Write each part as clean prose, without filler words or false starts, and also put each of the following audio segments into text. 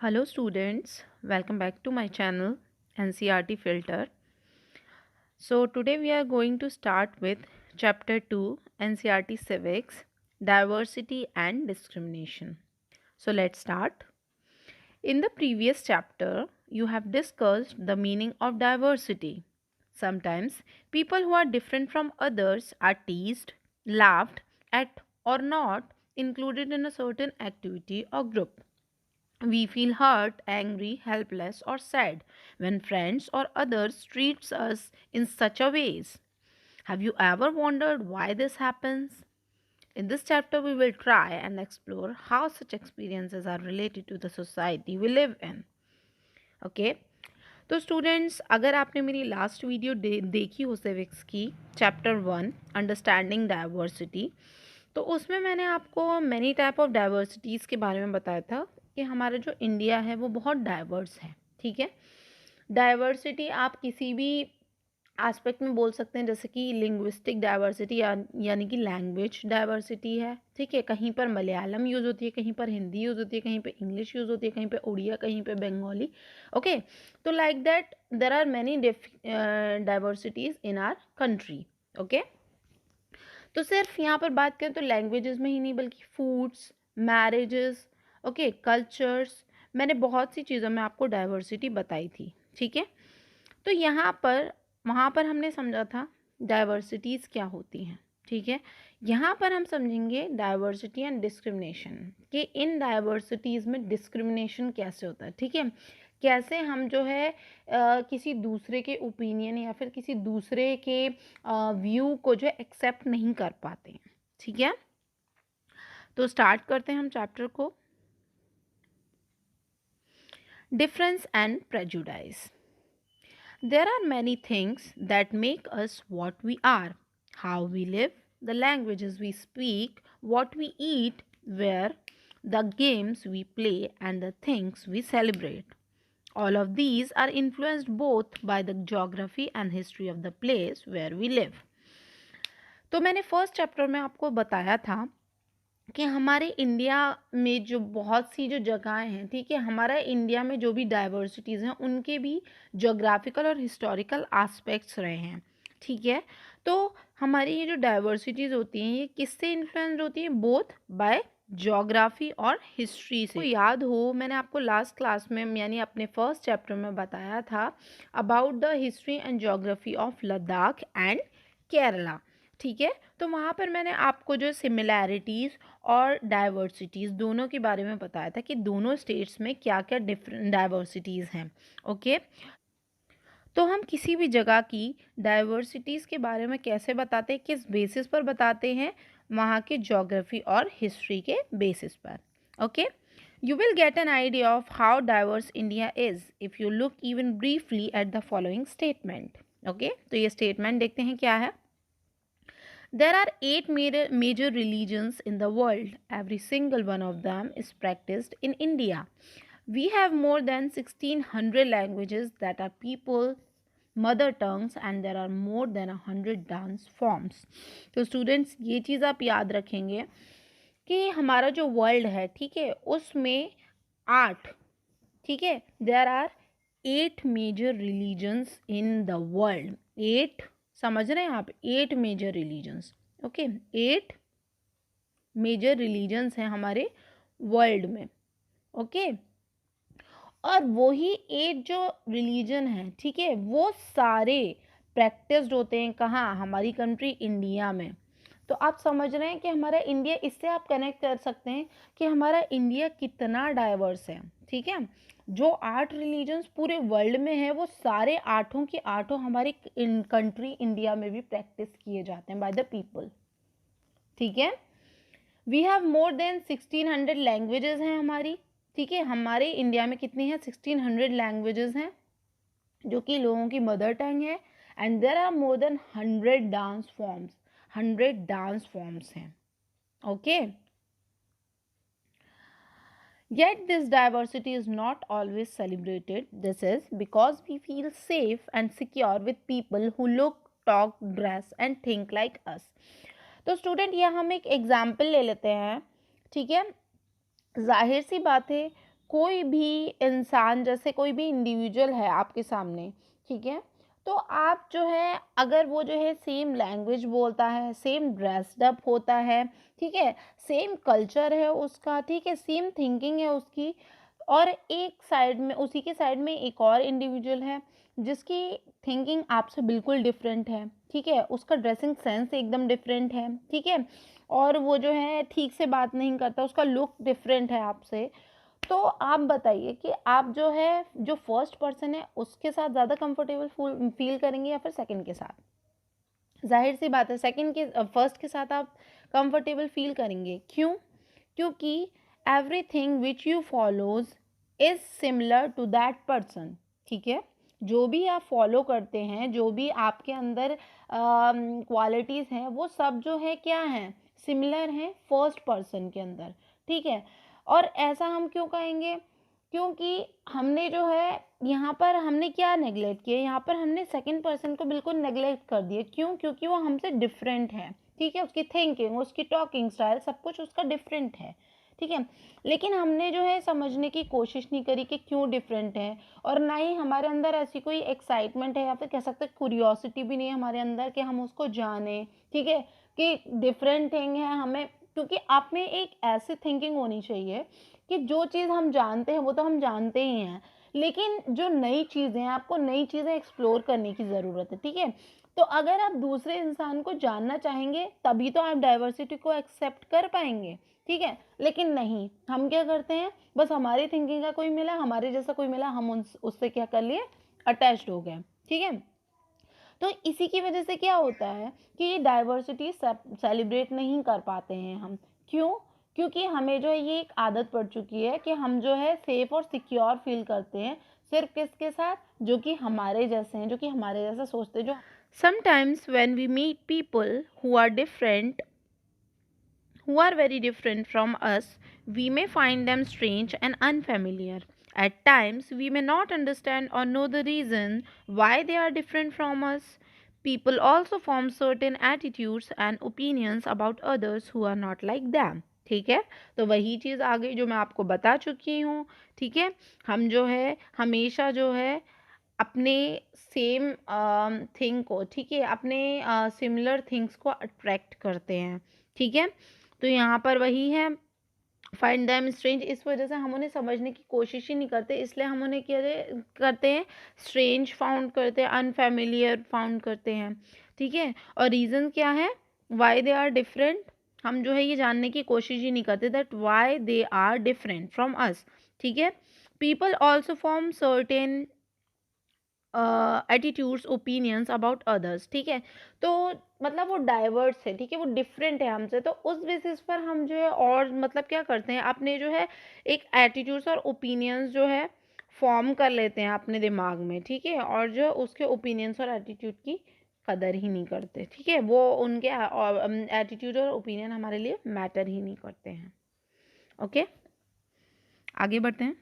Hello students, welcome back to my channel NCRT Filter. So today we are going to start with chapter 2 NCRT Civics Diversity and Discrimination. So let's start. In the previous chapter, you have discussed the meaning of diversity. Sometimes people who are different from others are teased, laughed at or not included in a certain activity or group. We feel hurt, angry, helpless, or sad when friends or others treats us in such a ways. Have you ever wondered why this happens? In this chapter, we will try and explore how such experiences are related to the society we live in. Okay? तो students, अगर आपने मेरी last video देखी हो civics की chapter 1 understanding diversity, तो उसमें मैंने आपको मैनी टाइप ऑफ डाइवर्सिटीज़ के बारे में बताया था कि हमारा जो इंडिया है वो बहुत डाइवर्स है। ठीक है, डाइवर्सिटी आप किसी भी एस्पेक्ट में बोल सकते हैं, जैसे कि लिंग्विस्टिक डाइवर्सिटी यानी कि लैंग्वेज डाइवर्सिटी है। ठीक है, कहीं पर मलयालम यूज़ होती है, कहीं पर हिंदी यूज़ होती है, कहीं पर इंग्लिश यूज़ होती है, कहीं पर उड़िया, कहीं पर बंगाली। ओके, तो like that there are many diversities in our country. Okay, तो सिर्फ यहाँ पर बात करें तो लैंग्वेजेस में ही नहीं बल्कि फूड्स, मैरिजेस, ओके, कल्चर्स, मैंने बहुत सी चीज़ों में आपको डाइवर्सिटी बताई थी। ठीक है, तो यहाँ पर वहाँ पर हमने समझा था डाइवर्सिटीज़ क्या होती हैं। ठीक है, यहाँ पर हम समझेंगे डाइवर्सिटी एंड डिस्क्रिमिनेशन, कि इन डाइवर्सिटीज़ में डिस्क्रिमिनेशन कैसे होता है। ठीक है, कैसे हम जो है किसी दूसरे के ओपिनियन या फिर किसी दूसरे के व्यू को जो है एक्सेप्ट नहीं कर पाते हैं। ठीक है, तो स्टार्ट करते हैं हम चैप्टर को। Difference and prejudice. There are many things that make us what we are: how we live, the languages we speak, what we eat, where, the games we play, and the things we celebrate. All of these are influenced both by the geography and history of the place where we live. तो मैंने first chapter में आपको बताया था कि हमारे India में जो बहुत सी जो जगहें हैं, ठीक है, हमारा इंडिया में जो भी डाइवर्सिटीज़ हैं उनके भी जोग्राफिकल और हिस्टोरिकल एस्पेक्ट्स रहे हैं। ठीक है, तो हमारी ये जो डाइवर्सिटीज़ होती हैं ये किससे इन्फ्लुएंस्ड होती हैं? बोथ बाय ज्योग्राफी और हिस्ट्री से। तो याद हो, मैंने आपको लास्ट क्लास में यानी अपने फर्स्ट चैप्टर में बताया था about the history and geography of Ladakh and Kerala. ठीक है, तो वहाँ पर मैंने आपको जो सिमिलैरिटीज़ और डाइवर्सिटीज़ दोनों के बारे में बताया था कि दोनों स्टेट्स में क्या क्या डिफरेंट डाइवर्सिटीज़ हैं। ओके, तो हम किसी भी जगह की डाइवर्सिटीज़ के बारे में कैसे बताते हैं, किस बेसिस पर बताते हैं? वहाँ के ज्योग्राफी और हिस्ट्री के बेसिस पर। Okay, you will get an idea of how diverse India is if you look even briefly at the following statement. Okay, तो ये स्टेटमेंट देखते हैं क्या है। There are 8 major religions in the world. Every single one of them is practiced in India. We have more than 1600 languages that are people's mother tongues, and there are more than 100 dance forms. तो students, ये चीज़ आप याद रखेंगे कि हमारा जो world है, ठीक है, उसमें 8, ठीक है, there are 8 major religions in the world. 8, समझ रहे हैं आप? 8 major religions. Okay, 8 major religions हैं हमारे वर्ल्ड में। ओके, और वही 8 जो रिलीजन हैं, ठीक है, वो सारे प्रैक्टिस्ड होते हैं कहाँ? हमारी कंट्री इंडिया में। तो आप समझ रहे हैं कि हमारा इंडिया, इससे आप कनेक्ट कर सकते हैं कि हमारा इंडिया कितना डाइवर्स है। ठीक है, जो 8 रिलीजन्स पूरे वर्ल्ड में है वो सारे 8 के 8 हमारी कंट्री इंडिया में भी प्रैक्टिस किए जाते हैं बाय द पीपल। ठीक है, we have more than 1600 languages हैं हमारी। ठीक है, हमारे इंडिया में कितनी है? 1600 लैंग्वेजेस हैं जो कि लोगों की मदर टंग है। And there are more than 100 dance forms. 100 dance forms हैं। Okay, yet this diversity is not always celebrated. This is because we feel safe and secure with people who look, talk, dress and think like us. तो student, यहाँ हम एक example ले लेते हैं। ठीक है, जाहिर सी बात है, कोई भी इंसान, जैसे कोई भी इंडिविजुअल है आपके सामने, ठीक है, तो आप जो है अगर वो जो है सेम लैंग्वेज बोलता है, सेम ड्रेस्ड अप होता है, ठीक है, सेम कल्चर है उसका, ठीक है, सेम थिंकिंग है उसकी, और एक साइड में, उसी के साइड में एक और इंडिविजुअल है जिसकी थिंकिंग आपसे बिल्कुल डिफरेंट है, ठीक है, उसका ड्रेसिंग सेंस एकदम डिफरेंट है, ठीक है, और वो जो है ठीक से बात नहीं करता, उसका लुक डिफरेंट है आपसे, तो आप बताइए कि आप जो है, जो फर्स्ट पर्सन है उसके साथ ज़्यादा कंफर्टेबल फील करेंगे या फिर सेकंड के साथ? ज़ाहिर सी बात है सेकंड के फर्स्ट के साथ आप कंफर्टेबल फील करेंगे। क्यों? क्योंकि everything which you follows is similar to that person, ठीक है, जो भी आप फॉलो करते हैं, जो भी आपके अंदर क्वालिटीज़ हैं, वो सब जो है क्या हैं, सिमिलर हैं फर्स्ट पर्सन के अंदर, ठीक है। और ऐसा हम क्यों कहेंगे? क्योंकि हमने जो है यहाँ पर हमने क्या नेगलेक्ट किया, यहाँ पर हमने सेकंड पर्सन को बिल्कुल नेगलेक्ट कर दिया। क्यों? क्योंकि वो हमसे डिफरेंट है, ठीक है, उसकी थिंकिंग, उसकी टॉकिंग स्टाइल, सब कुछ उसका डिफरेंट है, ठीक है। लेकिन हमने जो है समझने की कोशिश नहीं करी कि क्यों डिफरेंट है, और ना ही हमारे अंदर ऐसी कोई एक्साइटमेंट है या फिर कह सकते हैं क्यूरियोसिटी भी नहीं है हमारे अंदर कि हम उसको जाने, ठीक है, कि डिफरेंट थिंग है हमें। क्योंकि आप में एक ऐसी थिंकिंग होनी चाहिए कि जो चीज़ हम जानते हैं वो तो हम जानते ही हैं, लेकिन जो नई चीज़ें हैं, आपको नई चीज़ें एक्सप्लोर करने की ज़रूरत है, ठीक है। तो अगर आप दूसरे इंसान को जानना चाहेंगे तभी तो आप डाइवर्सिटी को एक्सेप्ट कर पाएंगे, ठीक है। लेकिन नहीं, हम क्या करते हैं, बस हमारी थिंकिंग का कोई मिला, हमारे जैसा कोई मिला, हम उससे क्या कर लिए, अटैच्ड हो गए, ठीक है। तो इसी की वजह से क्या होता है कि डाइवर्सिटी सेलिब्रेट नहीं कर पाते हैं हम। क्यों? क्योंकि हमें जो है ये एक आदत पड़ चुकी है कि हम जो है सेफ और सिक्योर फील करते हैं सिर्फ किसके साथ, जो कि हमारे जैसे हैं, जो कि हमारे जैसा सोचते हैं। जो sometimes when we meet people who are very different from us, we may find them strange and unfamiliar. At times, we may not understand or know the reason why they are different from us. People also form certain attitudes and opinions about others who are not like them. ठीक है, तो वही चीज़ आ गई जो मैं आपको बता चुकी हूँ, ठीक है। हम जो है हमेशा जो है अपने सेम थिंग को, ठीक है, अपने सिमिलर थिंग्स को अट्रैक्ट करते हैं, ठीक है। तो यहाँ पर वही है, फाइंड दैम स्ट्रेंज, इस वजह से हम उन्हें समझने की कोशिश ही नहीं करते, इसलिए हम उन्हें क्या करते हैं, स्ट्रेंज फाउंड करते हैं, अनफेमिलियर फाउंड करते हैं, ठीक है। और रीज़न क्या है, वाई दे आर डिफरेंट, हम जो है ये जानने की कोशिश ही नहीं करते that why they are different from us, ठीक है। People also form certain attitudes opinions about others, ठीक है। तो मतलब वो डाइवर्स है, ठीक है, वो डिफरेंट है हमसे, तो उस बेसिस पर हम जो है और मतलब क्या करते हैं, अपने जो है एक एटीट्यूड्स और ओपिनियंस जो है फॉर्म कर लेते हैं अपने दिमाग में, ठीक है, और जो उसके ओपिनियंस और एटीट्यूड की कदर ही नहीं करते, ठीक है, वो उनके एटीट्यूड और ओपिनियन हमारे लिए मैटर ही नहीं करते हैं। ओके, आगे बढ़ते हैं।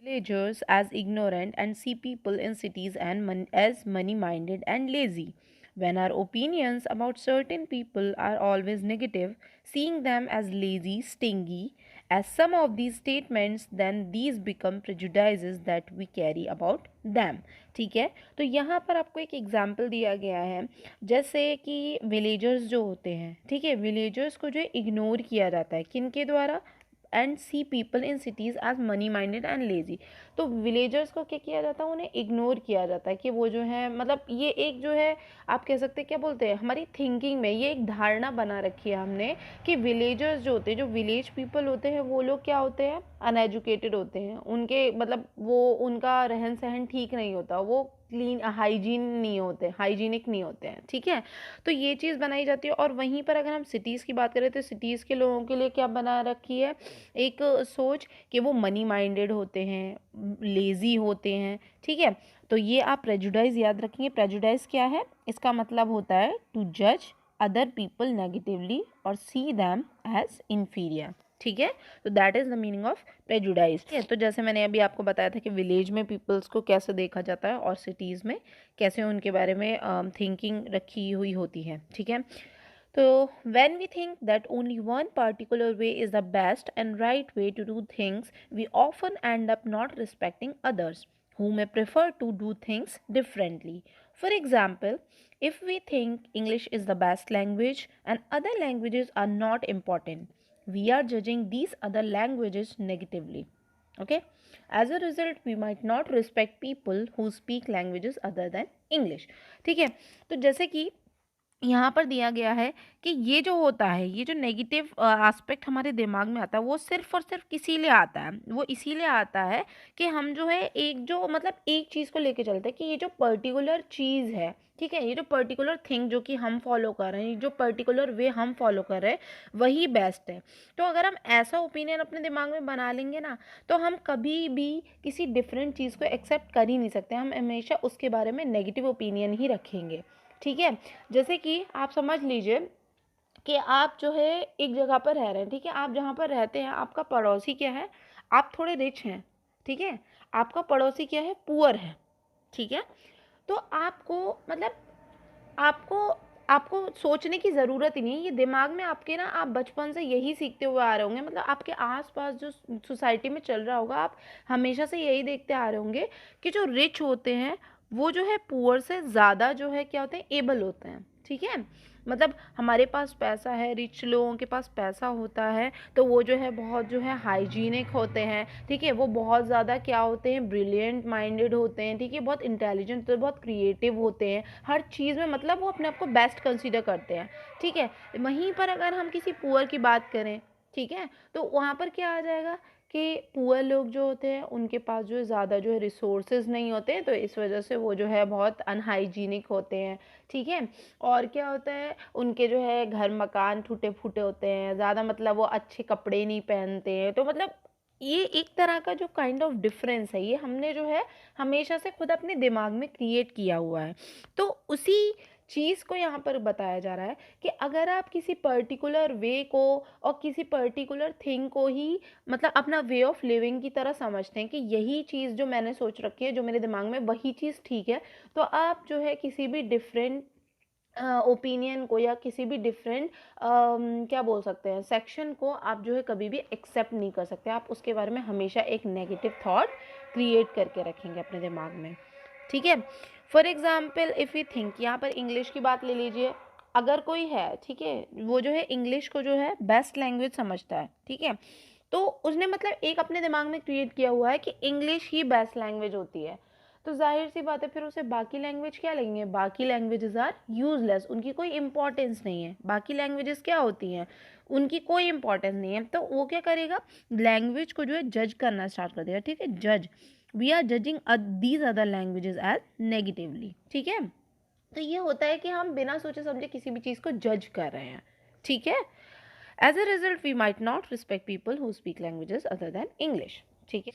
Villagers as ignorant and see people in cities as money minded and lazy. When our opinions about certain people are always negative, seeing them as lazy, stingy, as some of these statements, then these become prejudices that we carry about them. ठीक है, तो यहाँ पर आपको एक example दिया गया है, जैसे कि विलेजर्स जो होते हैं, ठीक है, विलेजर्स को जो इग्नोर किया जाता है किनके द्वारा, and see people in cities as money minded and lazy. तो विलेजर्स को क्या किया जाता है, उन्हें इग्नोर किया जाता है कि वो जो है, मतलब ये एक जो है आप कह सकते हैं, क्या बोलते हैं, हमारी थिंकिंग में ये एक धारणा बना रखी है हमने कि विलेजर्स जो होते हैं, जो विलेज पीपल होते हैं, वो लोग क्या होते हैं, अनएजुकेटेड होते हैं, उनके मतलब वो उनका रहन सहन ठीक नहीं होता, वो क्लीन हाइजीनिक नहीं होते हैं, ठीक है। तो ये चीज़ बनाई जाती है। और वहीं पर अगर हम सिटीज़ की बात करें तो सिटीज़ के लोगों के लिए क्या बना रखी है, एक सोच कि वो मनी माइंडेड होते हैं, लेज़ी होते हैं, ठीक है। तो ये आप प्रेजुडाइज याद रखेंगे। प्रेजुडाइज क्या है, इसका मतलब होता है टू जज अदर पीपल नेगेटिवली और सी दैम एज इन्फीरियर, ठीक है। तो that is the meaning of prejudice. तो जैसे मैंने अभी आपको बताया था कि विलेज में पीपल्स को कैसे देखा जाता है और सिटीज़ में कैसे उनके बारे में थिंकिंग रखी हुई होती है, ठीक है। So, when we think that only one particular way is the best and right way to do things, we often end up not respecting others who may prefer to do things differently. For example, if we think English is the best language and other languages are not important, we are judging these other languages negatively. Okay, as a result we might not respect people who speak languages other than English. ठीक है, तो जैसे कि यहाँ पर दिया गया है कि ये जो होता है, ये जो नेगेटिव एस्पेक्ट हमारे दिमाग में आता है, वो सिर्फ़ और सिर्फ़ इसीलिए आता है। वो इसीलिए आता है कि हम जो है एक जो मतलब एक चीज़ को लेके चलते हैं कि ये जो पर्टिकुलर चीज़ है, ठीक है? ये जो पर्टिकुलर थिंग जो कि हम फ़ॉलो कर रहे हैं, जो पर्टिकुलर वे हम फ़ॉलो कर रहे हैं, वही बेस्ट है। तो अगर हम ऐसा ओपिनियन अपने दिमाग में बना लेंगे ना, तो हम कभी भी किसी डिफरेंट चीज़ को एक्सेप्ट कर ही नहीं सकते। हम हमेशा उसके बारे में नेगेटिव ओपिनियन ही रखेंगे, ठीक है? जैसे कि आप समझ लीजिए कि आप जो है एक जगह पर रह रहे हैं, ठीक है? आप जहाँ पर रहते हैं आपका पड़ोसी क्या है? आप थोड़े रिच हैं, ठीक है? आपका पड़ोसी क्या है? पुअर है, ठीक है? तो आपको मतलब आपको आपको सोचने की ज़रूरत ही नहीं है, ये दिमाग में आपके ना आप बचपन से यही सीखते हुए आ रहे होंगे, मतलब आपके आस-पास जो सोसाइटी में चल रहा होगा, आप हमेशा से यही देखते आ रहे होंगे कि जो रिच होते हैं, वो जो है पुअर से ज़्यादा जो है क्या होते हैं, एबल होते हैं, ठीक है? मतलब हमारे पास पैसा है, रिच लोगों के पास पैसा होता है, तो वो जो है बहुत जो है हाइजीनिक होते हैं, ठीक है? वो बहुत ज़्यादा क्या होते हैं, ब्रिलियंट माइंडेड होते हैं, ठीक है? बहुत इंटेलिजेंट होते हैं, बहुत क्रिएटिव होते हैं, हर चीज़ में मतलब वो अपने आप को बेस्ट कंसीडर करते हैं, ठीक है? वहीं पर अगर हम किसी पुअर की बात करें, ठीक है? तो वहाँ पर क्या आ जाएगा कि पुअर लोग जो होते हैं उनके पास जो है ज़्यादा जो है रिसोर्सेज नहीं होते हैं, तो इस वजह से वो जो है बहुत अनहाइजीनिक होते हैं, ठीक है? और क्या होता है, उनके जो है घर मकान टूटे-फूटे होते हैं, ज़्यादा मतलब वो अच्छे कपड़े नहीं पहनते हैं, तो मतलब ये एक तरह का जो काइंड ऑफ डिफरेंस है, ये हमने जो है हमेशा से खुद अपने दिमाग में क्रिएट किया हुआ है। तो उसी चीज़ को यहाँ पर बताया जा रहा है कि अगर आप किसी पर्टिकुलर वे को और किसी पर्टिकुलर थिंग को ही मतलब अपना वे ऑफ लिविंग की तरह समझते हैं कि यही चीज़ जो मैंने सोच रखी है, जो मेरे दिमाग में वही चीज़ ठीक है, तो आप जो है किसी भी डिफरेंट ओपिनियन को या किसी भी डिफरेंट क्या बोल सकते हैं सेक्शन को आप जो है कभी भी एक्सेप्ट नहीं कर सकते। आप उसके बारे में हमेशा एक नेगेटिव थॉट क्रिएट करके रखेंगे अपने दिमाग में, ठीक है? For example if you think, यहाँ पर इंग्लिश की बात ले लीजिए। अगर कोई है, ठीक है, वो जो है इंग्लिश को जो है बेस्ट लैंग्वेज समझता है, ठीक है, तो उसने मतलब एक अपने दिमाग में क्रिएट किया हुआ है कि इंग्लिश ही बेस्ट लैंग्वेज होती है, तो जाहिर सी बात है फिर उसे बाकी लैंग्वेज क्या लगेंगे, बाकी लैंग्वेजेस आर यूजलेस, उनकी कोई इंपॉर्टेंस नहीं है। बाकी लैंग्वेजेस क्या होती हैं, उनकी कोई इंपॉर्टेंस नहीं है, तो वो क्या करेगा, लैंग्वेज को जो है जज करना स्टार्ट कर देगा, ठीक है? जज, we are judging these other languages as negatively, ठीक है? तो ये होता है कि हम बिना सोचे समझे किसी भी चीज़ को जज कर रहे हैं, ठीक है? As a result we might not respect people who speak languages other than English, ठीक है?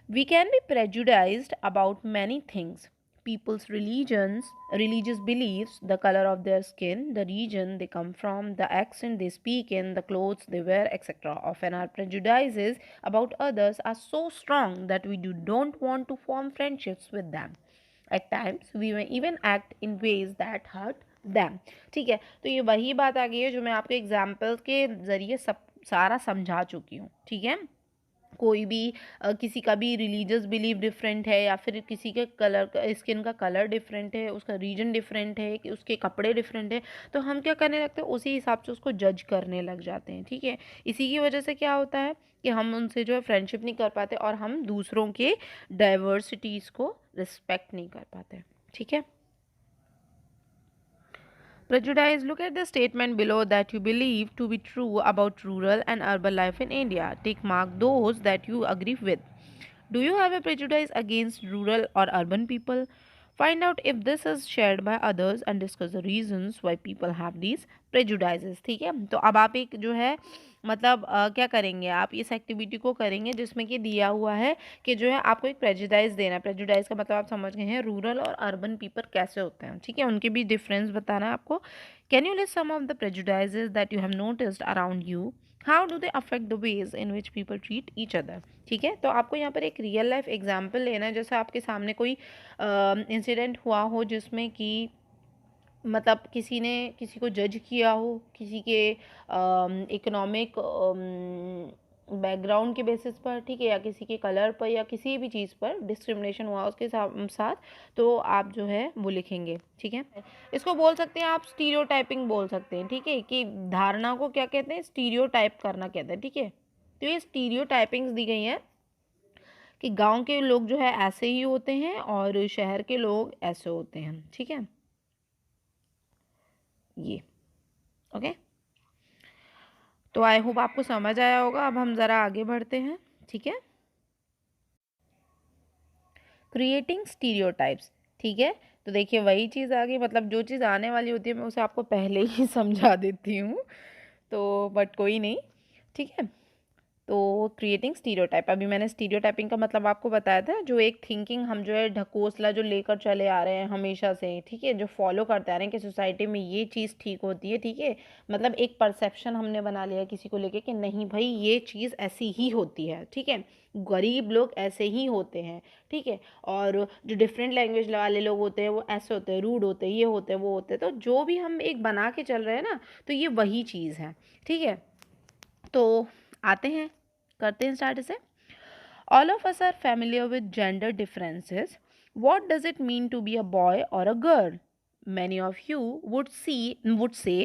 We can be prejudiced about many things. People's religions, religious beliefs, the color of their skin, the region they come from, the accent they speak in, the clothes they wear, etc. Often our prejudices about others are so strong that we don't want to form friendships with them. At times, we may even act in ways that hurt them. ठीक है, तो ये वही बात आ गई है जो मैं आपके एग्जाम्पल के ज़रिए सब सारा समझा चुकी हूँ, ठीक है? कोई भी किसी का भी रिलीजियस बिलीफ डिफरेंट है या फिर किसी के कलर स्किन का कलर डिफरेंट है, उसका रीजन डिफरेंट है, कि उसके कपड़े डिफरेंट है, तो हम क्या करने लगते हैं, उसी हिसाब से उसको जज करने लग जाते हैं, ठीक है? इसी की वजह से क्या होता है कि हम उनसे जो है फ्रेंडशिप नहीं कर पाते और हम दूसरों के डाइवर्सिटीज़ को रिस्पेक्ट नहीं कर पाते, ठीक है? Prejudice. Look at the statement below that you believe to be true about rural and urban life in India. Tick mark those that you agree with. Do you have a prejudice against rural or urban people? Find out if this is shared by others and discuss the reasons why people have these prejudices. ठीक है, तो अब आप एक जो है मतलब क्या करेंगे, आप इस एक्टिविटी को करेंगे जिसमें कि दिया हुआ है कि जो है आपको एक प्रेजुडाइज देना है। प्रेजुडाइज का मतलब आप समझ गए हैं, रूरल और अर्बन पीपल कैसे होते हैं, ठीक है, उनके बीच डिफरेंस बताना है आपको। Can you list some of the prejudices that you have noticed around you? How do they affect the ways in which people treat each other? ठीक है, तो आपको यहाँ पर एक रियल लाइफ एग्जाम्पल लेना है, जैसे आपके सामने कोई इंसिडेंट हुआ हो जिसमें कि मतलब किसी ने किसी को जज किया हो, किसी के इकोनॉमिक बैकग्राउंड के बेसिस पर, ठीक है, या किसी के कलर पर या किसी भी चीज़ पर डिस्क्रिमिनेशन हुआ उसके साथ, तो आप जो है वो लिखेंगे, ठीक है। इसको बोल सकते हैं आप स्टीरियोटाइपिंग बोल सकते हैं, ठीक है, कि धारणा को क्या कहते हैं, स्टीरियोटाइप करना कहते हैं, ठीक है। तो ये स्टीरियोटाइपिंग्स दी गई हैं कि गांव के लोग जो है ऐसे ही होते हैं और शहर के लोग ऐसे होते हैं, ठीक है, ये ओके। तो आई होप आपको समझ आया होगा। अब हम ज़रा आगे बढ़ते हैं, ठीक है। क्रिएटिंग स्टीरियोटाइप्स, ठीक है। तो देखिए वही चीज़ आ गई, मतलब जो चीज़ आने वाली होती है मैं उसे आपको पहले ही समझा देती हूँ, तो बट कोई नहीं, ठीक है। तो क्रिएटिंग स्टीरियोटाइप, अभी मैंने स्टीरियोटाइपिंग का मतलब आपको बताया था, जो एक थिंकिंग हम जो है ढकोसला जो लेकर चले आ रहे हैं हमेशा से, ठीक है, जो फॉलो करते आ रहे हैं कि सोसाइटी में ये चीज़ ठीक होती है, ठीक है, मतलब एक परसेप्शन हमने बना लिया किसी को लेके कि नहीं भाई ये चीज़ ऐसी ही होती है, ठीक है, गरीब लोग ऐसे ही होते हैं, ठीक है, और जो डिफरेंट लैंग्वेज वाले लोग होते हैं वो ऐसे होते हैं, रूड होते हैं, ये होते हैं, वो होते हैं, तो जो भी हम एक बना के चल रहे हैं ना, तो ये वही चीज़ है, ठीक है। तो आते हैं, करते हैं स्टार्ट इसे। All of us are familiar with gender differences. What does it mean to be a boy or a girl? Many of you would say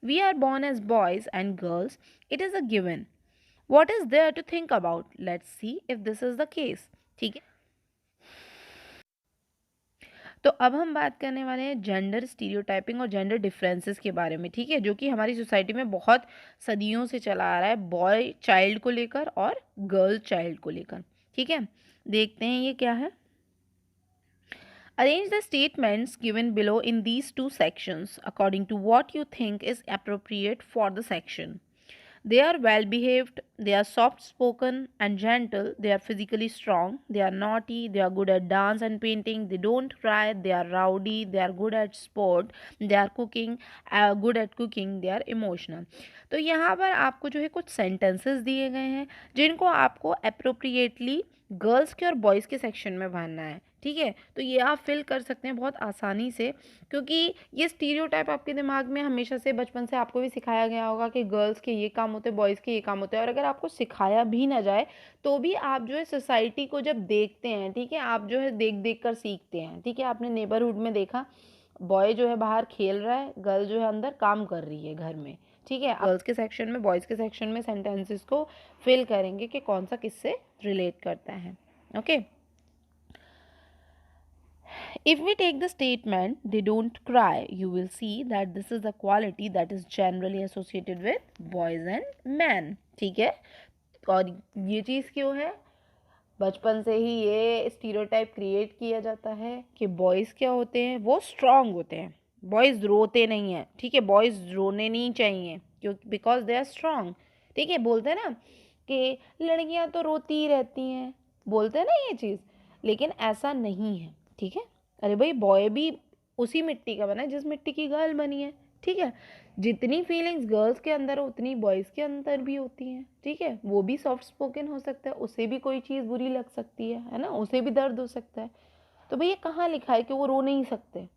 we are born as boys and girls. It is a given. What is there to think about? Let's see if this is the case. ठीक है, तो अब हम बात करने वाले हैं gender stereotyping और जेंडर डिफरेंसेस के बारे में, ठीक है, जो कि हमारी सोसाइटी में बहुत सदियों से चला आ रहा है, बॉय चाइल्ड को लेकर और गर्ल चाइल्ड को लेकर, ठीक है। देखते हैं ये क्या है। Arrange the statements given below in these two sections according to what you think is appropriate for the section. They are well behaved, they are soft spoken and gentle, they are physically strong, they are naughty, they are good at dance and painting, they don't cry, they are rowdy, they are good at sport, they are good at cooking, they are emotional. तो यहाँ पर आपको जो है कुछ sentences दिए गए हैं जिनको आपको अप्रोप्रिएटली गर्ल्स के और बॉयज़ के सेक्शन में भरना है, ठीक है। तो ये आप फिल कर सकते हैं बहुत आसानी से, क्योंकि ये स्टीरियोटाइप आपके दिमाग में हमेशा से बचपन से आपको भी सिखाया गया होगा कि गर्ल्स के ये काम होते हैं, बॉयज़ के ये काम होते हैं, और अगर आपको सिखाया भी ना जाए तो भी आप जो है सोसाइटी को जब देखते हैं, ठीक है, आप जो है देख देख कर सीखते हैं, ठीक है। आपने नेबरहुड में देखा बॉय जो है बाहर खेल रहा है, गर्ल जो है अंदर काम कर रही है घर में, ठीक है। गर्ल्स के सेक्शन में बॉयज़ के सेक्शन में सेंटेंसेस को फिल करेंगे कि कौन सा किससे रिलेट करता है, okay. If we take the statement, they don't cry, you will see that this is a quality that is generally associated with boys and men, ठीक है। और ये चीज़ क्यों है, बचपन से ही ये स्टीरियोटाइप क्रिएट किया जाता है कि बॉयज़ क्या होते हैं, वो स्ट्रांग होते हैं, बॉयज़ रोते नहीं हैं, ठीक है, बॉयज़ रोने नहीं चाहिए क्योंकि बिकॉज दे आर स्ट्रांग, ठीक है। बोलते हैं ना कि लड़कियां तो रोती ही रहती हैं, बोलते हैं ना ये चीज़, लेकिन ऐसा नहीं है, ठीक है। अरे भाई बॉय भी उसी मिट्टी का बना है जिस मिट्टी की गर्ल बनी है, ठीक है। जितनी फीलिंग्स गर्ल्स के अंदर उतनी बॉयज़ के अंदर भी होती हैं, ठीक है। वो भी सॉफ्ट स्पोकन हो सकता है, उसे भी कोई चीज़ बुरी लग सकती है ना, उसे भी दर्द हो सकता है। तो भैया कहाँ लिखा है कि वो रो नहीं सकते,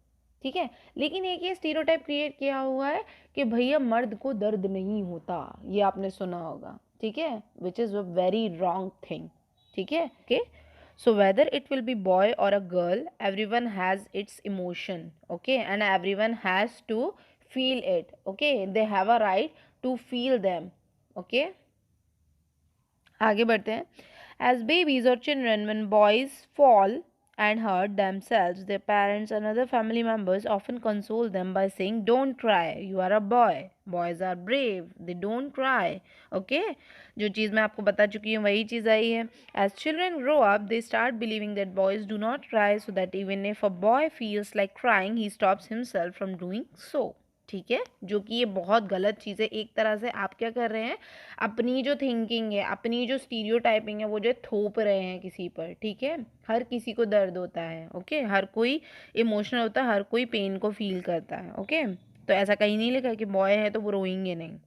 ठीक है। लेकिन एक ये स्टीरियोटाइप क्रिएट किया हुआ है कि भैया मर्द को दर्द नहीं होता, ये आपने सुना होगा, ठीक है, which is a very wrong thing, ठीक है, okay. So whether it will be boy or a girl, everyone has its emotion, okay, and everyone has to feel it, okay, they have a right to feel them, okay। आगे बढ़ते हैं। As babies or children, when boys fall and hurt themselves, their parents and other family members often console them by saying, "Don't cry, you are a boy. Boys are brave, they don't cry." Okay? जो चीज़ मैं आपको बता चुकी हूँ वही चीज़ आई है। As children grow up, they start believing that boys do not cry, so that even if a boy feels like crying, he stops himself from doing so. ठीक है, जो कि ये बहुत गलत चीज़ है। एक तरह से आप क्या कर रहे हैं, अपनी जो थिंकिंग है, अपनी जो स्टीरियोटाइपिंग है, वो जो थोप रहे हैं किसी पर, ठीक है। हर किसी को दर्द होता है, ओके, हर कोई इमोशनल होता है, हर कोई पेन को फील करता है, ओके। तो ऐसा कहीं नहीं लिखा कि बॉय है तो वो रोएंगे नहीं।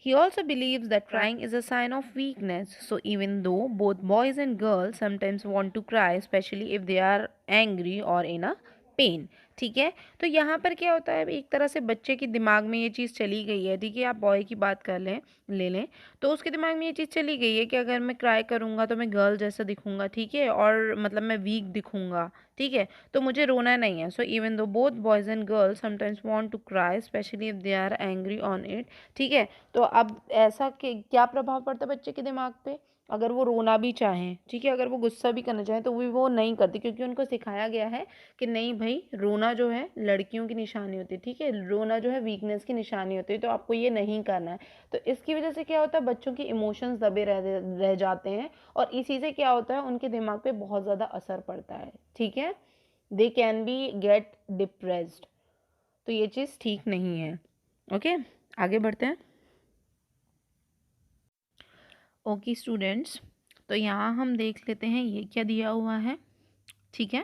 He also believes that crying is a sign of weakness. So even though both boys and girls sometimes want to cry, especially if they are angry or in a pain, ठीक है। तो यहाँ पर क्या होता है, एक तरह से बच्चे के दिमाग में ये चीज़ चली गई है, ठीक है। आप बॉय की बात कर लें, ले लें, तो उसके दिमाग में ये चीज़ चली गई है कि अगर मैं क्राई करूँगा तो मैं गर्ल जैसा दिखूँगा, ठीक है, और मतलब मैं वीक दिखूँगा, ठीक है, तो मुझे रोना नहीं है। So even though both boys and girls sometimes want to cry specially if they are angry on it, ठीक है। तो अब ऐसा क्या प्रभाव पड़ता है बच्चे के दिमाग पे, अगर वो रोना भी चाहें, ठीक है, अगर वो गुस्सा भी करना चाहें तो वो नहीं करती, क्योंकि उनको सिखाया गया है कि नहीं भाई, रोना जो है लड़कियों की निशानी होती है, ठीक है, रोना जो है वीकनेस की निशानी होती है, तो आपको ये नहीं करना है। तो इसकी वजह से क्या होता है, बच्चों के इमोशंस दबे रह जाते हैं, और इसी से क्या होता है, उनके दिमाग पे बहुत ज़्यादा असर पड़ता है, ठीक है। They can be get depressed. तो ये चीज़ ठीक नहीं है। ओके, आगे बढ़ते हैं। ओके स्टूडेंट्स, तो यहाँ हम देख लेते हैं ये क्या दिया हुआ है, ठीक है।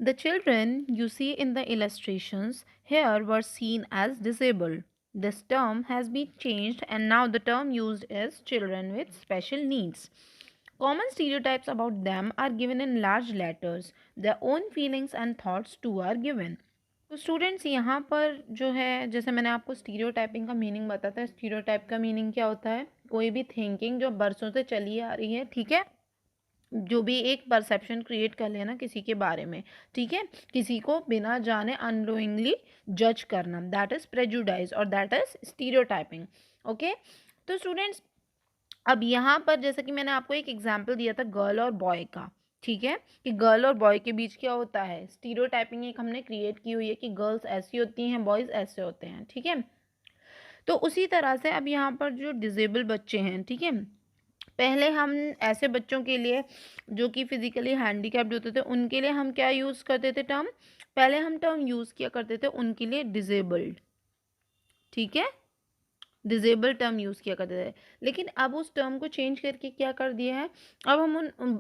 The children you see in the illustrations here were seen as disabled. This term has been changed and now the term used is children with special needs. Common stereotypes about them are given in large letters. Their own feelings and thoughts too are given. तो students यहाँ पर जो है, जैसे मैंने आपको stereotyping का meaning बताया था, स्टीरियोटाइप का मीनिंग क्या होता है, कोई भी थिंकिंग जो बरसों से चली आ रही है, ठीक है, जो भी एक परसेप्शन क्रिएट कर लेना किसी के बारे में, ठीक है, किसी को बिना जाने अननोइंगली जज करना, दैट इज प्रेजुडाइज और दैट इज स्टीरियोटाइपिंग। ओके, तो स्टूडेंट्स अब यहाँ पर जैसे कि मैंने आपको एक एग्जांपल दिया था गर्ल और बॉय का, ठीक है, कि गर्ल और बॉय के बीच क्या होता है, स्टीरियोटाइपिंग एक हमने क्रिएट की हुई है कि गर्ल्स ऐसी होती हैं, बॉयज़ ऐसे होते हैं, ठीक है। तो उसी तरह से अब यहाँ पर जो डिजेबल बच्चे हैं, ठीक है, पहले हम ऐसे बच्चों के लिए जो कि फिजिकली हैंडीकैप्ड होते थे उनके लिए हम क्या यूज़ करते थे टर्म, पहले हम टर्म यूज़ किया करते थे उनके लिए डिजेबल्ड, ठीक है, डिजेबल टर्म यूज़ किया करते थे। लेकिन अब उस टर्म को चेंज करके क्या कर दिया है, अब हम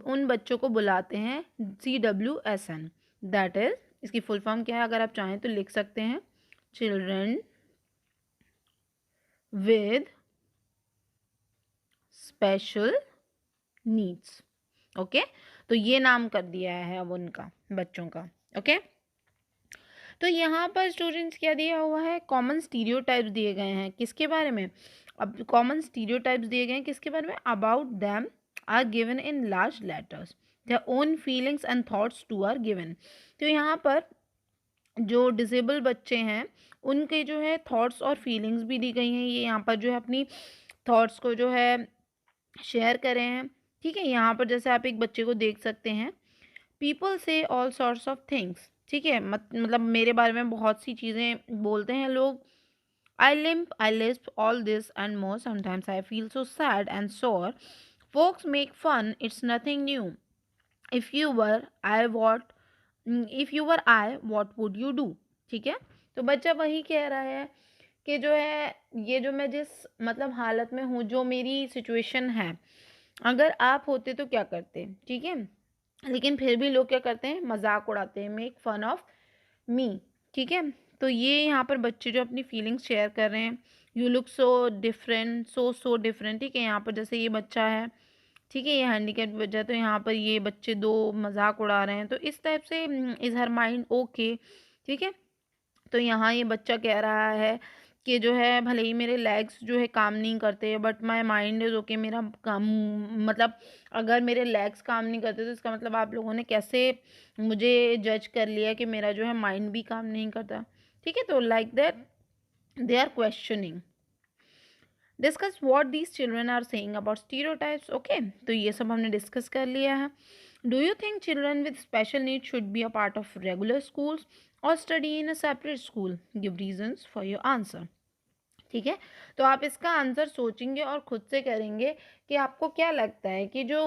उन बच्चों को बुलाते हैं CWSN, दैट इज, इसकी फुल फॉर्म क्या है, अगर आप चाहें तो लिख सकते हैं, children with special needs. Okay, तो ये नाम कर दिया है अब उनका, बच्चों का। ओके, तो यहाँ पर स्टूडेंट्स क्या दिया हुआ है, कॉमन स्टीरियोटाइप्स दिए गए हैं, किसके बारे में, अब कॉमन स्टीरियोटाइप्स दिए गए हैं किसके बारे में, about them are given in large letters, their own feelings and thoughts too are given. तो यहाँ पर जो डिसेबल बच्चे हैं उनके जो है थॉट्स और फीलिंग्स भी दी गई हैं, ये यहाँ पर जो है अपनी थॉट्स को जो है शेयर करें हैं, ठीक है। यहाँ पर जैसे आप एक बच्चे को देख सकते हैं, पीपल से ऑल सॉर्ट्स ऑफ थिंग्स, ठीक है, मतलब मेरे बारे में बहुत सी चीज़ें बोलते हैं लोग। I limp, I lisp, all this and more, sometimes I feel so sad and sore, folks make fun, it's nothing new, if you were I what if you were I what would you do, ठीक है। तो बच्चा वही कह रहा है कि जो है ये जो मैं जिस मतलब हालत में हूँ, जो मेरी सिचुएशन है, अगर आप होते तो क्या करते, ठीक है, लेकिन फिर भी लोग क्या करते हैं, मजाक उड़ाते हैं, मेक फन ऑफ मी, ठीक है। तो ये यहाँ पर बच्चे जो अपनी फीलिंग्स शेयर कर रहे हैं, you look so different, so different, ठीक है, यहाँ पर जैसे ये बच्चा है, ठीक है, ये हैंडीकैप बच्चा है, तो यहाँ पर ये बच्चे दो मजाक उड़ा रहे हैं, तो इस टाइप से इज़ हर माइंड ओके, ठीक है। तो यहाँ ये बच्चा कह रहा है कि जो है भले ही मेरे लेग्स जो है काम नहीं करते but my mind is okay, मेरा काम, मतलब अगर मेरे लेग्स काम नहीं करते तो इसका मतलब आप लोगों ने कैसे मुझे जज कर लिया कि मेरा जो है माइंड भी काम नहीं करता, ठीक है। तो like that they are questioning, discuss what these children are saying about stereotypes. Okay, तो ये सब हमने डिस्कस कर लिया है। Do you think children with special need should be a part of regular schools और study in a separate school, give reasons for your answer, ठीक है। तो आप इसका आंसर सोचेंगे और खुद से करेंगे कि आपको क्या लगता है कि जो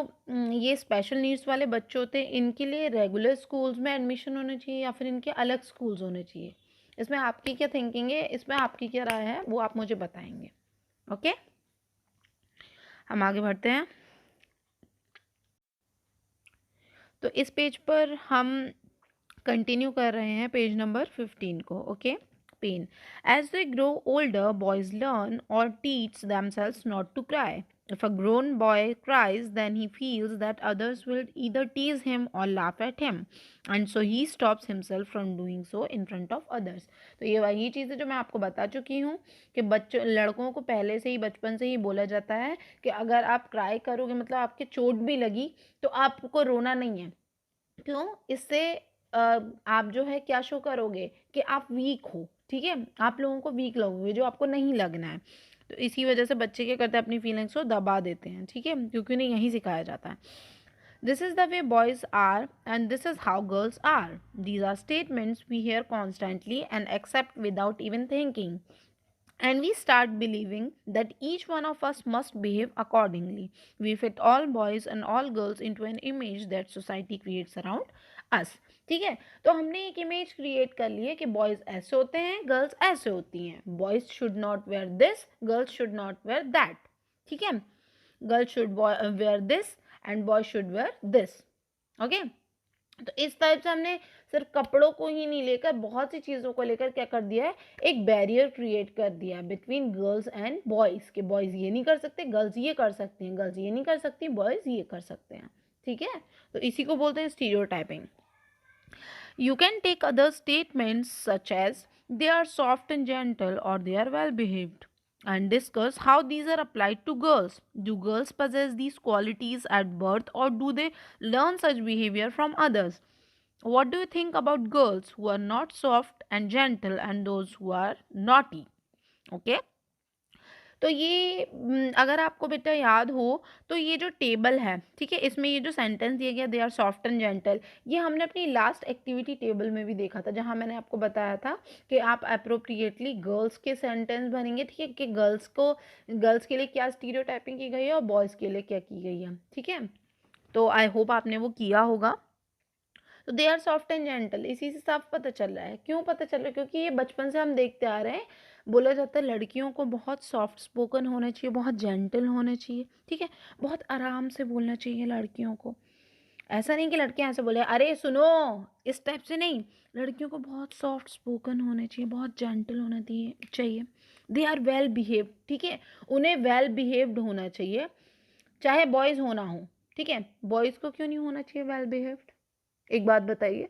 ये स्पेशल नीड्स वाले बच्चे होते हैं इनके लिए रेगुलर स्कूल्स में एडमिशन होना चाहिए या फिर इनके अलग स्कूल्स होने चाहिए, इसमें आपकी क्या थिंकिंग है, इसमें आपकी क्या राय है, वो आप मुझे बताएंगे। ओके, हम आगे बढ़ते हैं। तो इस पेज पर हम कंटिन्यू कर रहे हैं पेज नंबर 15 को। Okay, pen, as they grow older boys learn और teach themselves not to cry, If a grown boy cries, then he feels that others will either tease him or laugh at him, and so he stops himself from doing so in front of others. तो ये वही चीज़ है जो मैं आपको बता चुकी हूँ कि बच्चों लड़कों को पहले से ही बचपन से ही बोला जाता है कि अगर आप क्राई करोगे मतलब आपके चोट भी लगी तो आपको रोना नहीं है। क्यों? इससे आप जो है क्या शो करोगे कि आप वीक हो, ठीक है? आप लोगों को वीक लगोगे जो आपको नहीं लगना है। तो इसी वजह से बच्चे क्या करते हैं अपनी फीलिंग्स को दबा देते हैं, ठीक है? क्योंकि उन्हें यही सिखाया जाता है। This is the way boys are and this is how girls are. These are statements we hear constantly and accept without even thinking. And we start believing that each one of us must behave accordingly. We fit all boys and all girls into an image that society creates around us. ठीक है, तो हमने एक image create कर ली है कि boys ऐसे होते हैं, गर्ल्स ऐसे होती हैं. Boys should not wear this, girls should not wear that. ठीक है, girls should wear this and boys should wear this. Okay, तो इस टाइप से हमने सिर्फ कपड़ों को ही नहीं लेकर बहुत सी चीज़ों को लेकर क्या कर दिया है, एक बैरियर क्रिएट कर दिया है बिटवीन गर्ल्स एंड बॉयज़ के बॉयज़ ये नहीं कर सकते, गर्ल्स ये कर सकती हैं, गर्ल्स ये नहीं कर सकती, बॉयज़ ये कर सकते हैं. ठीक है, तो इसी को बोलते हैं stereotyping. You can take other statements such as they are soft and gentle or they are well behaved and discuss how these are applied to girls. Do girls possess these qualities at birth or do they learn such behavior from others? What do you think about girls who are not soft and gentle and those who are naughty? Okay. तो ये अगर आपको बेटा याद हो तो ये जो टेबल है, ठीक है, इसमें ये जो सेंटेंस दिया गया they are soft and gentle, ये हमने अपनी लास्ट एक्टिविटी टेबल में भी देखा था जहाँ मैंने आपको बताया था कि आप अप्रोप्रिएटली गर्ल्स के सेंटेंस भरेंगे, ठीक है, कि गर्ल्स के लिए क्या स्टीरियोटाइपिंग की गई है और बॉयज़ के लिए क्या की गई है. ठीक है, तो आई होप आपने वो किया होगा. तो they are soft and gentle, इसी से साफ पता चल रहा है. क्यों पता चल रहा है? क्योंकि ये बचपन से हम देखते आ रहे हैं. बोला जाता है लड़कियों को बहुत सॉफ्ट स्पोकन होने चाहिए, बहुत जेंटल होने चाहिए, ठीक है, बहुत आराम से बोलना चाहिए लड़कियों को. ऐसा नहीं कि लड़कियां ऐसे बोले अरे सुनो, इस टाइप से नहीं. लड़कियों को बहुत सॉफ्ट स्पोकन होने चाहिए, बहुत जेंटल होना चाहिए. दे आर वेल बिहेव्ड, ठीक है, उन्हें वेल बिहेव्ड होना चाहिए, चाहे बॉयज़ होना हो. ठीक है, बॉयज़ को क्यों नहीं होना चाहिए वेल बिहेव्ड? एक बात बताइए,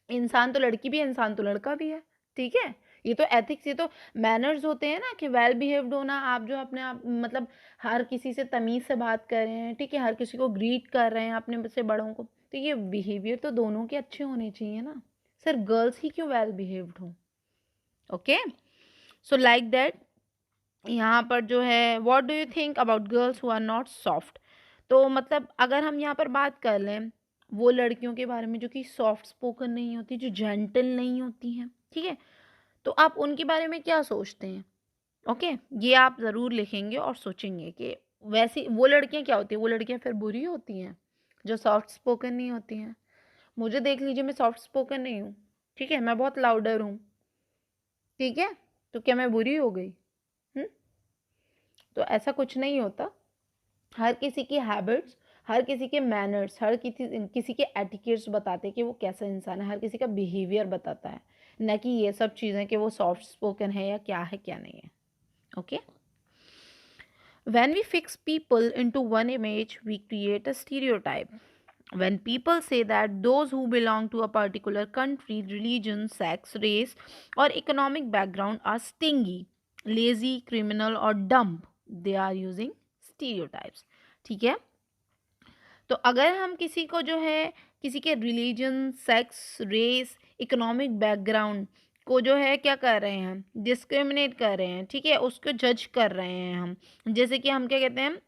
इंसान तो लड़की भी है, इंसान तो लड़का भी है. ठीक है, ये तो एथिक्स, ये तो मैनर्स होते हैं ना कि वेल बिहेव्ड होना. आप जो अपने आप मतलब हर किसी से तमीज़ से बात कर रहे हैं, ठीक है, हर किसी को ग्रीट कर रहे हैं अपने से बड़ों को, तो ये बिहेवियर तो दोनों के अच्छे होने चाहिए ना. सिर्फ गर्ल्स ही क्यों वेल बिहेव्ड हो? ओके, सो लाइक दैट यहाँ पर जो है what do you think about girls who are not soft. तो मतलब अगर हम यहाँ पर बात कर लें वो लड़कियों के बारे में जो कि सॉफ्ट स्पोकन नहीं होती, जो जेंटल नहीं होती हैं, ठीक है, तो आप उनके बारे में क्या सोचते हैं? ओके, ये आप ज़रूर लिखेंगे और सोचेंगे कि वैसी वो लड़कियां क्या होती हैं. वो लड़कियां फिर बुरी होती हैं जो सॉफ्ट स्पोकन नहीं होती हैं. मुझे देख लीजिए, मैं सॉफ्ट स्पोकन नहीं हूँ, ठीक है, मैं बहुत लाउडर हूँ, ठीक है, तो क्या मैं बुरी हो गई? हम्म, तो ऐसा कुछ नहीं होता. हर किसी की हैबिट्स, हर किसी के मैनर्स, हर किसी के एटिकेट्स बताते हैं कि वो कैसा इंसान है. हर किसी का बिहेवियर बताता है, न कि ये सब चीज़ें कि वो सॉफ्ट स्पोकन है या क्या है क्या नहीं है. Okay, when we fix people into one image we create a stereotype. When people say that those who belong to a particular country, religion, sex, race, or economic background are stingy, lazy, criminal, or dumb, they are using stereotypes. ठीक है, तो अगर हम किसी को जो है किसी के religion, sex, race, economic background को जो है क्या कर रहे हैं, डिस्क्रिमिनेट कर रहे हैं, ठीक है, उसको जज कर रहे हैं हम. जैसे कि हम क्या कहते हैं,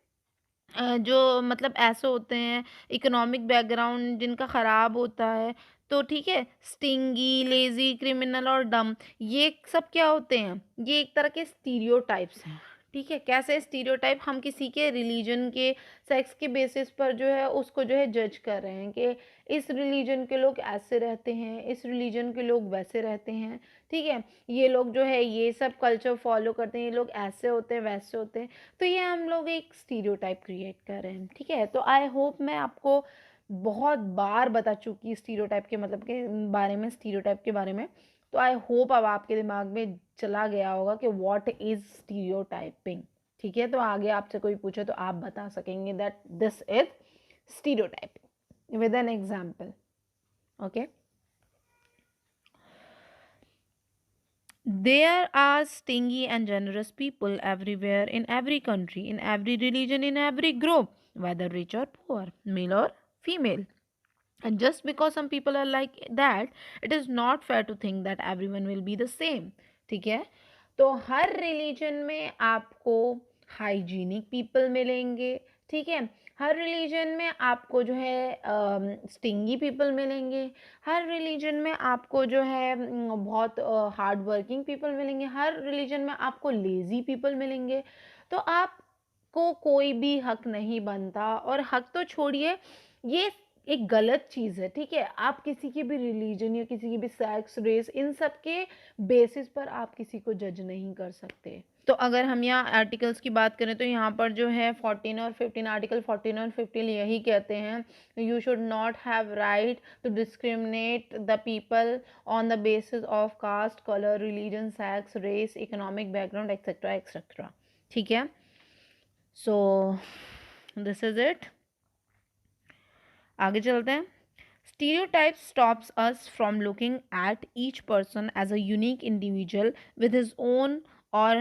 जो मतलब ऐसे होते हैं इकोनॉमिक बैकग्राउंड जिनका ख़राब होता है, तो ठीक है, स्टिंगी, लेज़ी, क्रिमिनल और डम, ये सब क्या होते हैं, ये एक तरह के स्टीरियोटाइप्स हैं. ठीक है, कैसे स्टीरियोटाइप? हम किसी के रिलीजन के, सेक्स के बेसिस पर जो है उसको जो है जज कर रहे हैं कि इस रिलीजन के लोग ऐसे रहते हैं, इस रिलीजन के लोग वैसे रहते हैं, ठीक है, ये लोग जो है ये सब कल्चर फॉलो करते हैं, ये लोग ऐसे होते हैं वैसे होते हैं. तो ये हम लोग एक स्टीरियोटाइप क्रिएट कर रहे हैं. ठीक है, तो आई होप मैं आपको बहुत बार बता चुकी स्टीरियोटाइप के मतलब के बारे में, स्टीरियोटाइप के बारे में. तो आई होप अब आपके दिमाग में चला गया होगा कि व्हाट इज़ स्टीरियोटाइपिंग. ठीक है, तो आगे आपसे कोई पूछे तो आप बता सकेंगे that this is stereotyping with an example. Okay. There are stingy and generous people everywhere, in every country, in every religion, in every group, whether rich or poor, male or female. And just because some people are like that, it is not fair to think that everyone will be the same. ठीक है, तो हर religion में आपको hygienic people मिलेंगे. ठीक है, हर religion में आपको जो है स्टिंगी पीपल मिलेंगे. हर रिलीजन में आपको जो है बहुत हार्ड वर्किंग पीपल मिलेंगे. हर रिलीजन में आपको लेज़ी पीपल मिलेंगे. तो आपको कोई भी हक नहीं बनता, और हक तो छोड़िए, ये एक गलत चीज़ है. ठीक है, आप किसी की भी रिलीजन या किसी की भी सेक्स, रेस, इन सब के बेसिस पर आप किसी को जज नहीं कर सकते. तो अगर हम यहाँ आर्टिकल्स की बात करें तो यहाँ पर जो है 14 और 15, आर्टिकल 14 और 15 यही कहते हैं, you should not have right to discriminate the people on the basis of caste, colour, religion, sex, race, economic background, etcetera etcetera. ठीक है, सो दिस इज इट. आगे चलते हैं. Stereotype stops us from looking at each person as a unique individual with his own or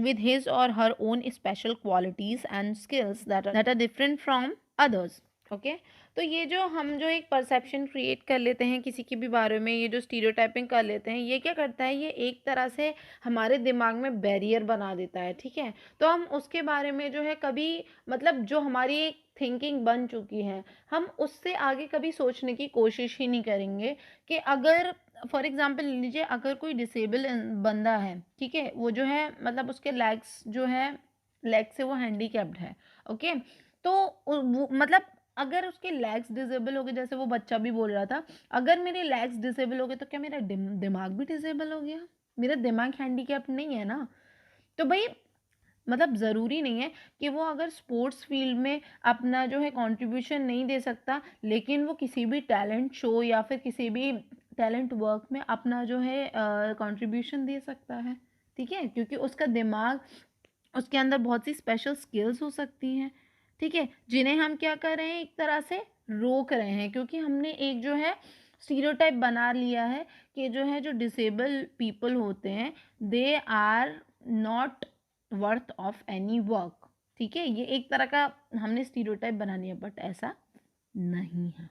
with his or her own special qualities and skills that are different from others. Okay, तो ये जो हम जो एक perception create कर लेते हैं किसी के भी बारे में, ये जो स्टीरियोटाइपिंग कर लेते हैं, ये क्या करता है, ये एक तरह से हमारे दिमाग में बैरियर बना देता है. ठीक है, तो हम उसके बारे में जो है कभी, मतलब जो हमारी एक थिंकिंग बन चुकी है, हम उससे आगे कभी सोचने की कोशिश ही नहीं करेंगे. कि अगर फॉर एग्जांपल लीजिए, अगर कोई डिसेबल बंदा है, ठीक है, वो जो है मतलब उसके लेग्स जो है, लेग से वो हैंडीकैप्ड है. ओके, तो मतलब अगर उसके लेग्स डिसेबल हो गए, जैसे वो बच्चा भी बोल रहा था, अगर मेरे लेग्स डिसेबल हो गए तो क्या मेरा दिमाग भी डिसेबल हो गया? मेरा दिमाग हैंडीकैप्ड नहीं है ना. तो भाई मतलब ज़रूरी नहीं है कि वो अगर स्पोर्ट्स फील्ड में अपना जो है कंट्रीब्यूशन नहीं दे सकता, लेकिन वो किसी भी टैलेंट शो या फिर किसी भी टैलेंट वर्क में अपना जो है कंट्रीब्यूशन दे सकता है. ठीक है, क्योंकि उसका दिमाग, उसके अंदर बहुत सी स्पेशल स्किल्स हो सकती हैं. ठीक है, जिन्हें हम क्या कर रहे हैं, एक तरह से रोक रहे हैं, क्योंकि हमने एक जो है स्टीरियोटाइप बना लिया है कि जो है जो डिसेबल पीपल होते हैं, they are not worth of any work. ठीक है, ये एक तरह का हमने स्टीरियोटाइप बना लिया, बट ऐसा नहीं है.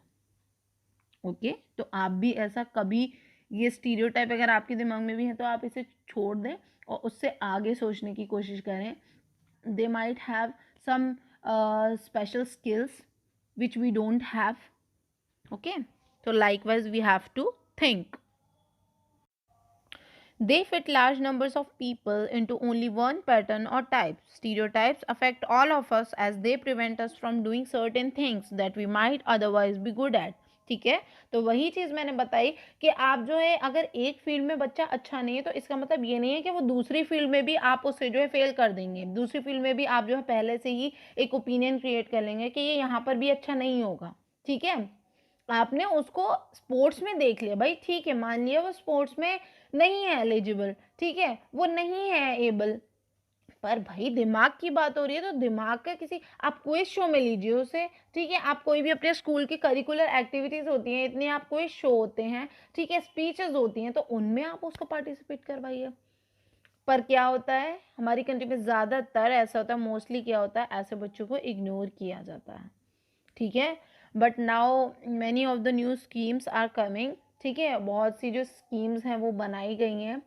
ओके, तो आप भी ऐसा कभी, ये स्टीरियोटाइप अगर आपके दिमाग में भी है तो आप इसे छोड़ दें और उससे आगे सोचने की कोशिश करें. They might have some special skills which we don't have. Okay, so likewise we have to think. They fit large numbers of people into only one pattern or type. Stereotypes affect all of us as they prevent us from doing certain things that we might otherwise be good at. ठीक है, तो वही चीज़ मैंने बताई कि आप जो है अगर एक फील्ड में बच्चा अच्छा नहीं है तो इसका मतलब ये नहीं है कि वो दूसरी फील्ड में भी आप उससे जो है फेल कर देंगे. दूसरी फील्ड में भी आप जो है पहले से ही एक ओपिनियन क्रिएट कर लेंगे कि ये यहाँ पर भी अच्छा नहीं होगा. ठीक है, आपने उसको स्पोर्ट्स में देख लिया, भाई ठीक है, मान लिया वो स्पोर्ट्स में नहीं है एलिजिबल, ठीक है, वो नहीं है एबल, पर भाई दिमाग की बात हो रही है तो दिमाग का किसी, आप क्विज शो में लीजिए उसे. ठीक है, आप कोई भी अपने स्कूल की करिकुलर एक्टिविटीज़ होती हैं, इतने आप क्विज शो होते हैं, ठीक है, स्पीचेस होती हैं, तो उनमें आप उसको पार्टिसिपेट करवाइए. पर क्या होता है, हमारी कंट्री में ज़्यादातर ऐसा होता है, मोस्टली क्या होता है, ऐसे बच्चों को इग्नोर किया जाता है. ठीक है, but now many of the new schemes are coming. ठीक है, बहुत सी जो स्कीम्स हैं वो बनाई गई हैं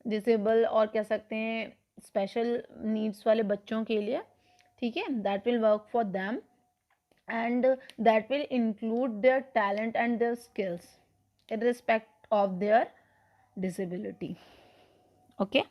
डिसेबल और कह सकते हैं स्पेशल नीड्स वाले बच्चों के लिए. ठीक है, that will work for them and that will include their talent and their skills in respect of their disability. Okay.